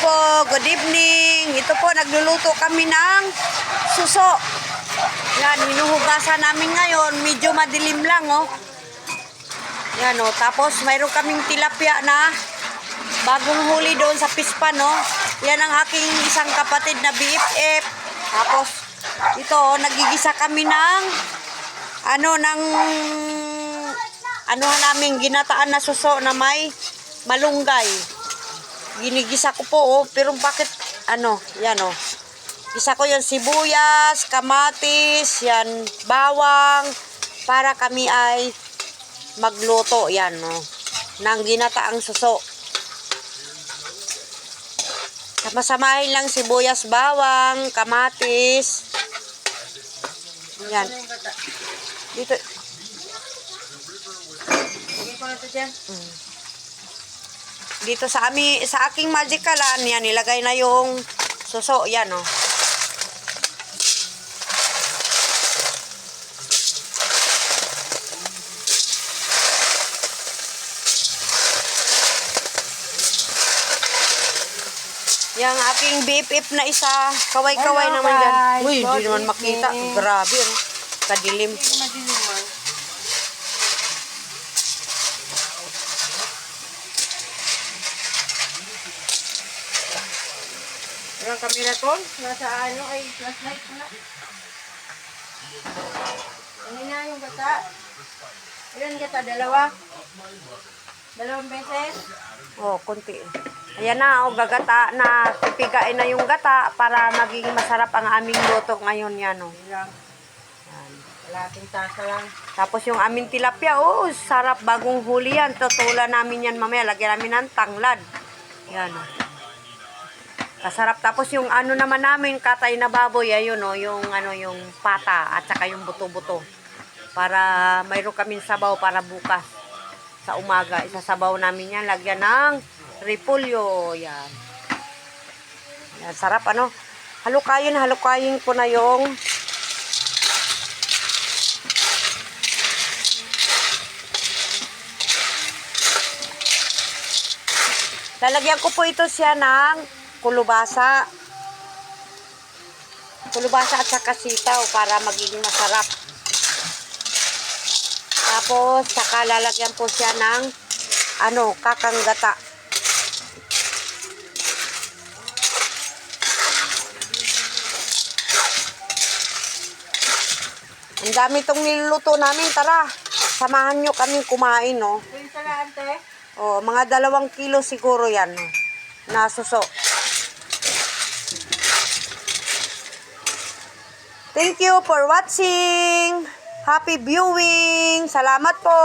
po, good evening. Ito po, nagluluto kami ng suso. Yan, hinuhugasan namin ngayon. Medyo madilim lang, oh. Yan, oh. Tapos, mayroon kaming tilapia na bagong huli doon sa pispan, oh. Yan ang aking isang kapatid na BFF. Tapos, ito, oh, nagigisa kami ng namin ginataan na suso na may malunggay. Ginigisa ko po, oh, pero bakit, yan, oh. Gisa ko yung sibuyas, kamatis, yan, bawang, para kami ay magluto, yan, oh, ng ginataang suso. Sama-samahin lang sibuyas, bawang, kamatis. Yan. Dito. Dito sa aking magikalan, yan, nilagay na yung suso, yan, oh. Yung aking BFF na isa, kaway-kaway naman dyan. Uy, hindi naman makita. Grabe, ano? Kadilim. Ang kamera to, nasa flashlight ko na. Ano na yung gata? Ilan gata? Dalawang beses? Oh, konti. Ayan na, oh, gagata na. Pipigain na yung gata para maging masarap ang aming luto ngayon yan, oh. Yan. Kalating tasa lang. Tapos yung aming tilapia, oh, sarap, bagong huli yan. Tutulan namin yan mamaya. Lagyan namin ng tanglad. Yan, oh. Kasarap. Tapos yung naman namin, katay na baboy, ayun, oh, yung pata at saka yung buto-buto. Para mayroon kaming sabaw para bukas sa umaga. Isasabaw namin yan. Lagyan ng repolyo. Yan. Yan. Sarap, ano. Halukayin ko na yung lalagyan ko po ito siya ng kulubasa at saka sitaw para magiging masarap. Tapos saka lalagyan po siya ng kakanggata. Ang dami itong niluluto namin. Tara, samahan nyo kaming kumain, no? Ito yung salante? Oh, mga 2 kilo siguro yan, no? Na suso. Thank you for watching. Happy viewing. Salamat po.